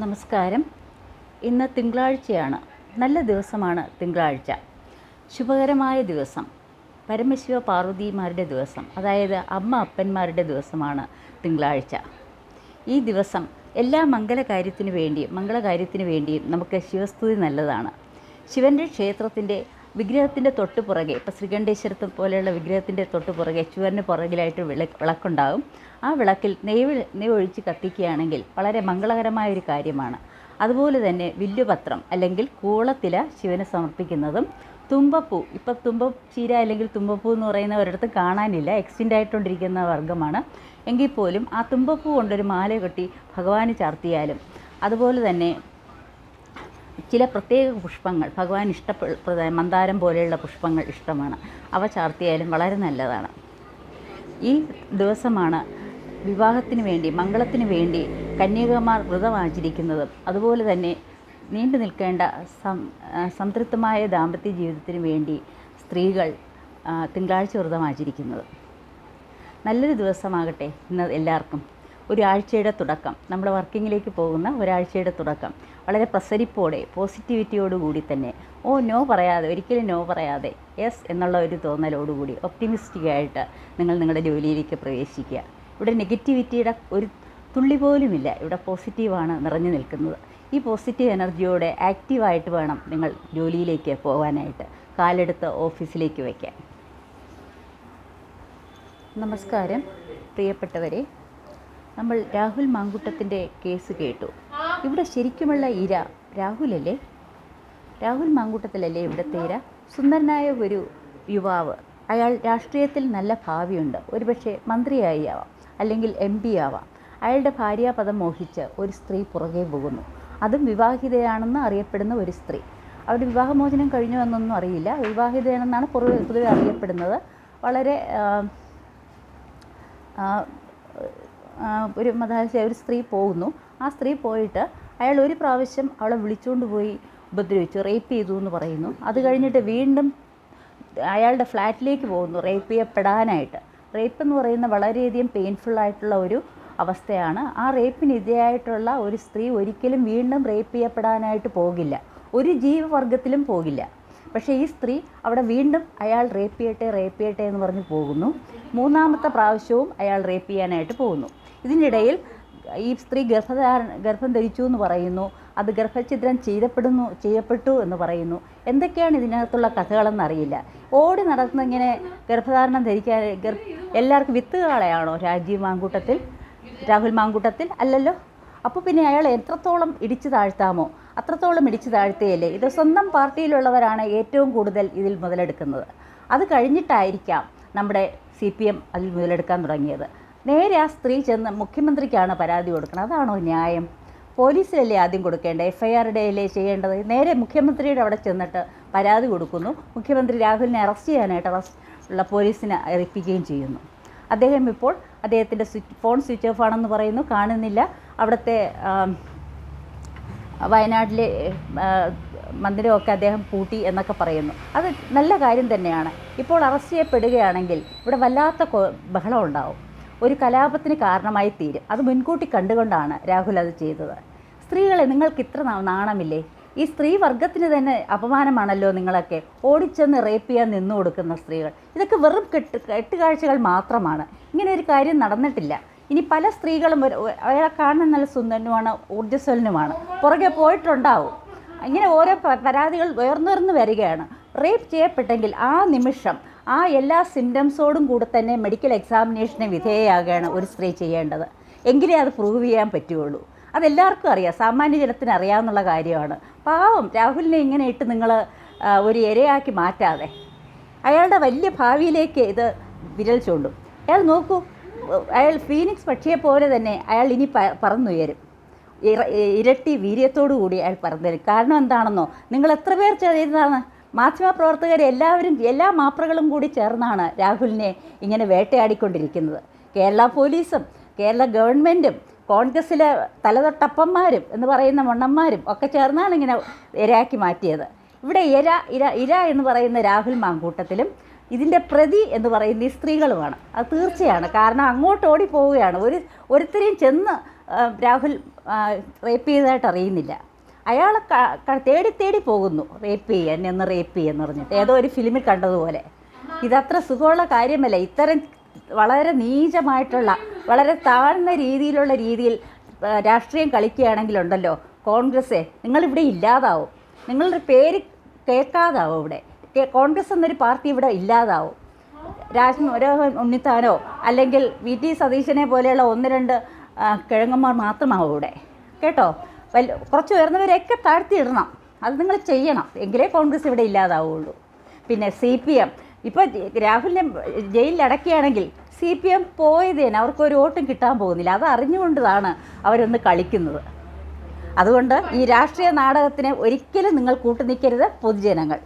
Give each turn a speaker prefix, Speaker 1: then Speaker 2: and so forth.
Speaker 1: നമസ്കാരം. ഇന്ന് തിങ്കളാഴ്ചയാണ്. നല്ല ദിവസമാണ് തിങ്കളാഴ്ച. ശുഭകരമായ ദിവസം, പരമശിവ പാർവതിമാരുടെ ദിവസം, അതായത് അമ്മ അപ്പന്മാരുടെ ദിവസമാണ് തിങ്കളാഴ്ച. ഈ ദിവസം എല്ലാ മംഗളകാര്യത്തിനു വേണ്ടിയും നമുക്ക് ശിവസ്തുതി നല്ലതാണ്. ശിവൻ്റെ ക്ഷേത്രത്തിൻ്റെ വിഗ്രഹത്തിൻ്റെ തൊട്ടുപുറകെ, ഇപ്പോൾ ശ്രീകണ്ഠേശ്വരത്തെ പോലെയുള്ള വിഗ്രഹത്തിൻ്റെ തൊട്ടുപുറകെ ചുവരിന് പുറകിലായിട്ട് വിളക്കുണ്ടാകും. ആ വിളക്കിൽ നെയ്യ് ഒഴിച്ച് കത്തിക്കുകയാണെങ്കിൽ വളരെ മംഗളകരമായൊരു കാര്യമാണ്. അതുപോലെ തന്നെ വില്ലുപത്രം അല്ലെങ്കിൽ കൂളത്തില ശിവന് സമർപ്പിക്കുന്നതും, തുമ്പപ്പൂ, ഇപ്പം തുമ്പച്ചീര അല്ലെങ്കിൽ തുമ്പപ്പൂ എന്ന് പറയുന്ന ഒരിടത്തും കാണാനില്ല, എക്സ്റ്റെൻഡ് ആയിട്ടുകൊണ്ടിരിക്കുന്ന വർഗ്ഗമാണ്. എങ്കിൽ പോലും ആ തുമ്പപ്പൂ കൊണ്ടൊരു മാല കെട്ടി ഭഗവാന് ചാർത്തിയാലും, അതുപോലെ തന്നെ ചില പ്രത്യേക പുഷ്പങ്ങൾ ഭഗവാൻ മന്ദാരം പോലെയുള്ള പുഷ്പങ്ങൾ ഇഷ്ടമാണ്, അവ ചാർത്തിയാലും വളരെ നല്ലതാണ്. ഈ ദിവസമാണ് വിവാഹത്തിന് വേണ്ടി, മംഗളത്തിന് വേണ്ടി കന്യകമാർ വ്രതം ആചരിക്കുന്നതും, അതുപോലെ തന്നെ നീണ്ടു നിൽക്കേണ്ട സംതൃപ്തമായ ദാമ്പത്യ ജീവിതത്തിന് വേണ്ടി സ്ത്രീകൾ തിങ്കളാഴ്ച വ്രതം ആചരിക്കുന്നത്. നല്ലൊരു ദിവസമാകട്ടെ ഇന്ന് എല്ലാവർക്കും. ഒരാഴ്ചയുടെ തുടക്കം, നമ്മുടെ വർക്കിങ്ങിലേക്ക് പോകുന്ന ഒരാഴ്ചയുടെ തുടക്കം വളരെ പ്രസരിപ്പോടെ, പോസിറ്റിവിറ്റിയോടുകൂടി തന്നെ, ഒരിക്കലും നോ പറയാതെ യെസ് എന്നുള്ള ഒരു തോന്നലോടുകൂടി ഒപ്റ്റിമിസ്റ്റിക്കായിട്ട് നിങ്ങൾ നിങ്ങളുടെ ജോലിയിലേക്ക് പ്രവേശിക്കുക. ഇവിടെ നെഗറ്റിവിറ്റിയുടെ ഒരു തുള്ളി പോലുമില്ല. ഇവിടെ പോസിറ്റീവാണ് നിറഞ്ഞു നിൽക്കുന്നത്. ഈ പോസിറ്റീവ് എനർജിയോടെ ആക്റ്റീവായിട്ട് വേണം നിങ്ങൾ ജോലിയിലേക്ക് പോകാനായിട്ട്, കാലെടുത്ത് ഓഫീസിലേക്ക് വയ്ക്കാൻ. നമസ്കാരം പ്രിയപ്പെട്ടവരെ. നമ്മൾ രാഹുൽ മാങ്കൂട്ടത്തിൻ്റെ കേസ് കേട്ടു. ഇവിടെ ശരിക്കുമുള്ള ഇര രാഹുലല്ലേ? രാഹുൽ മാങ്കൂട്ടത്തിലല്ലേ ഇവിടുത്തെ ഇര? സുന്ദരനായ ഒരു യുവാവ്, അയാൾ രാഷ്ട്രീയത്തിൽ നല്ല ഭാവിയുണ്ട്, ഒരുപക്ഷെ മന്ത്രിയായി ആവാം, അല്ലെങ്കിൽ MP ആവാം. അയാളുടെ ഭാര്യാപദം മോഹിച്ച് ഒരു സ്ത്രീ പുറകെ പോകുന്നു. അതും വിവാഹിതയാണെന്ന് അറിയപ്പെടുന്ന ഒരു സ്ത്രീ. അവരുടെ വിവാഹമോചനം കഴിഞ്ഞു എന്നൊന്നും അറിയില്ല, വിവാഹിതയാണെന്നാണ് പൊതുവെ അറിയപ്പെടുന്നത്. വളരെ ഒരു സ്ത്രീ പോകുന്നു. ആ സ്ത്രീ പോയിട്ട് അയാൾ ഒരു പ്രാവശ്യം അവളെ വിളിച്ചുകൊണ്ട് പോയി ഉപദ്രവിച്ചു, റേപ്പ് ചെയ്തു എന്ന് പറയുന്നു. അത് കഴിഞ്ഞിട്ട് വീണ്ടും അയാളുടെ ഫ്ലാറ്റിലേക്ക് പോകുന്നു റേപ്പ് ചെയ്യപ്പെടാനായിട്ട്. റേപ്പ് എന്ന് പറയുന്ന വളരെയധികം പെയിൻഫുള്ളായിട്ടുള്ള ഒരു അവസ്ഥയാണ്. ആ റേപ്പിന് ഇരയായിട്ടുള്ള ഒരു സ്ത്രീ ഒരിക്കലും വീണ്ടും റേപ്പ് ചെയ്യപ്പെടാനായിട്ട് പോകില്ല, ഒരു ജീവവർഗത്തിലും പോകില്ല. പക്ഷേ ഈ സ്ത്രീ അവിടെ വീണ്ടും അയാൾ റേപ്പ് ചെയ്യട്ടെ എന്ന് പറഞ്ഞ് പോകുന്നു. മൂന്നാമത്തെ പ്രാവശ്യവും അയാൾ റേപ്പ് ചെയ്യാനായിട്ട് പോകുന്നു. ഇതിനിടയിൽ ഈ സ്ത്രീ ഗർഭം ധരിച്ചു എന്ന് പറയുന്നു, അത് ഗർഭഛിദ്രം ചെയ്യപ്പെട്ടു എന്ന് പറയുന്നു. എന്തൊക്കെയാണ് ഇതിനകത്തുള്ള കഥകളെന്നറിയില്ല. ഓടി നടക്കുന്ന ഇങ്ങനെ ഗർഭധാരണം ധരിക്കാൻ എല്ലാവർക്കും വിത്തുകളെയാണോ രാഹുൽ മാങ്കൂട്ടത്തിൽ? അല്ലല്ലോ. അപ്പോൾ പിന്നെ അയാൾ എത്രത്തോളം ഇടിച്ചു താഴ്ത്താമോ അത്രത്തോളം ഇടിച്ചു താഴ്ത്തുകയല്ലേ? ഇത് സ്വന്തം പാർട്ടിയിലുള്ളവരാണ് ഏറ്റവും കൂടുതൽ ഇതിൽ മുതലെടുക്കുന്നത്. അത് കഴിഞ്ഞിട്ടായിരിക്കാം നമ്മുടെ CPM അതിൽ മുതലെടുക്കാൻ തുടങ്ങിയത്. നേരെ ആ സ്ത്രീ ചെന്ന് മുഖ്യമന്ത്രിക്കാണ് പരാതി കൊടുക്കുന്നത്. അതാണോ ന്യായം? പോലീസിലല്ലേ ആദ്യം കൊടുക്കേണ്ടത്? FIR അല്ലേ ചെയ്യേണ്ടത്? നേരെ മുഖ്യമന്ത്രിയുടെ അവിടെ ചെന്നിട്ട് പരാതി കൊടുക്കുന്നു. മുഖ്യമന്ത്രി രാഹുലിനെ അറസ്റ്റ് ചെയ്യാനായിട്ട് പോലീസിനെ അറിയിക്കുകയും ചെയ്യുന്നു. ഇപ്പോൾ അദ്ദേഹത്തിൻ്റെ ഫോൺ സ്വിച്ച് ഓഫ് ആണെന്ന് പറയുന്നു, കാണുന്നില്ല. അവിടുത്തെ വയനാട്ടിലെ മന്ദിരമൊക്കെ അദ്ദേഹം പൂട്ടി എന്നൊക്കെ പറയുന്നു. അത് നല്ല കാര്യം തന്നെയാണ്. ഇപ്പോൾ അറസ്റ്റ് ചെയ്യപ്പെടുകയാണെങ്കിൽ ഇവിടെ വല്ലാത്ത ബഹളം ഉണ്ടാവും, ഒരു കലാപത്തിന് കാരണമായി തീരും. അത് മുൻകൂട്ടി കണ്ടുകൊണ്ടാണ് രാഹുൽ അത് ചെയ്തത്. സ്ത്രീകളെ, നിങ്ങൾക്ക് ഇത്ര നാണമില്ലേ? ഈ സ്ത്രീ വർഗത്തിന് തന്നെ അപമാനമാണല്ലോ നിങ്ങളൊക്കെ. ഓടിച്ചെന്ന് റേപ്പ് ചെയ്യാൻ നിന്നു കൊടുക്കുന്ന സ്ത്രീകൾ, ഇതൊക്കെ വെറും കെട്ടുകാഴ്ചകൾ മാത്രമാണ്. ഇങ്ങനെ ഒരു കാര്യം നടന്നിട്ടില്ല. ഇനി പല സ്ത്രീകളും അയാളെ കാണാൻ നല്ല സുന്ദരനുമാണ്, ഊർജ്ജസ്വലനുമാണ്, പുറകെ പോയിട്ടുണ്ടാവും. ഇങ്ങനെ ഓരോ പരാതികൾ ഉയർന്നുയർന്നു വരികയാണ്. റേപ്പ് ചെയ്യപ്പെട്ടെങ്കിൽ ആ നിമിഷം ആ എല്ലാ സിംറ്റംസോടും കൂടെ തന്നെ മെഡിക്കൽ എക്സാമിനേഷന് വിധേയയാകുകയാണ് ഒരു സ്ത്രീ ചെയ്യേണ്ടത്. എങ്കിലേ അത് പ്രൂവ് ചെയ്യാൻ പറ്റുകയുള്ളൂ. അതെല്ലാവർക്കും അറിയാം, സാമാന്യ ജനത്തിന് അറിയാവുന്ന കാര്യമാണ്. പാവം രാഹുലിനെ ഇങ്ങനെ ഇട്ട് നിങ്ങൾ ഒരു ഇരയാക്കി മാറ്റാതെ അയാളുടെ വലിയ ഭാവിയിലേക്ക് ഇത് വിരൽ ചൂണ്ടും. അയാൾ നോക്കൂ, അയാൾ ഫീനിക്സ് പക്ഷിയെ പോലെ തന്നെ അയാൾ ഇനി പറന്നുയരും. ഇരട്ടി വീര്യത്തോടു കൂടി അയാൾ പറന്നുയരും. കാരണം എന്താണെന്നോ, നിങ്ങൾ എത്ര പേർ ചെയ്തതാണ്? മാധ്യമപ്രവർത്തകരെല്ലാവരും, എല്ലാ മാപ്രകളും കൂടി ചേർന്നാണ് രാഹുലിനെ ഇങ്ങനെ വേട്ടയാടിക്കൊണ്ടിരിക്കുന്നത്. കേരള പോലീസും കേരള ഗവൺമെൻറ്റും കോൺഗ്രസ്സിലെ തലതൊട്ടപ്പന്മാരും എന്ന് പറയുന്ന മണ്ണന്മാരും ഒക്കെ ചേർന്നാണ് ഇങ്ങനെ ഇരയാക്കി മാറ്റിയത്. ഇവിടെ ഇര എന്ന് പറയുന്ന രാഹുൽ മാങ്കൂട്ടത്തിലും ഇതിൻ്റെ പ്രതി എന്ന് പറയുന്ന ഈ സ്ത്രീകളുമാണ്. അത് തീർച്ചയാണ്. കാരണം അങ്ങോട്ട് ഓടിപ്പോവുകയാണ്. ഒരുത്തരെയും ചെന്ന് രാഹുൽ റേപ്പ് ചെയ്തതായിട്ട് അറിയുന്നില്ല. അയാൾ തേടി തേടി പോകുന്നു റേപ്പ് ചെയ്യാൻ, എന്ന് റേപ്പ് ചെയ്യാന്ന് പറഞ്ഞിട്ട് ഏതോ ഒരു ഫിലിമിൽ കണ്ടതുപോലെ. ഇതത്ര സുഖമുള്ള കാര്യമല്ല. ഇത്തരം വളരെ നീചമായിട്ടുള്ള, വളരെ താഴ്ന്ന രീതിയിൽ രാഷ്ട്രീയം കളിക്കുകയാണെങ്കിലുണ്ടല്ലോ കോൺഗ്രസ്സേ നിങ്ങളിവിടെ ഇല്ലാതാവും. നിങ്ങളുടെ പേര് കേൾക്കാതാവും. ഇവിടെ കോൺഗ്രസ് എന്നൊരു പാർട്ടി ഇവിടെ ഇല്ലാതാവും. രാജ്മോഹൻ ഉണ്ണിത്താനോ അല്ലെങ്കിൽ VT സതീശനെ പോലെയുള്ള 1-2 കിഴങ്ങന്മാർ മാത്രമാവും ഇവിടെ, കേട്ടോ. കുറച്ച് ഉയർന്നവരെയൊക്കെ താഴ്ത്തിയിടണം. അത് നിങ്ങൾ ചെയ്യണം, എങ്കിലേ കോൺഗ്രസ് ഇവിടെ ഇല്ലാതാവുള്ളൂ. പിന്നെ CPM ഇപ്പോൾ രാഹുലിനെ ജയിലിൽ അടക്കുകയാണെങ്കിൽ CPM പോയതേനെ, അവർക്കൊരു വോട്ടും കിട്ടാൻ പോകുന്നില്ല. അത് അറിഞ്ഞുകൊണ്ടാണ് അവരൊന്ന് കളിക്കുന്നത്. അതുകൊണ്ട് ഈ രാഷ്ട്രീയ നാടകത്തിന് ഒരിക്കലും നിങ്ങൾ കൂട്ടുനിൽക്കരുത് പൊതുജനങ്ങൾ.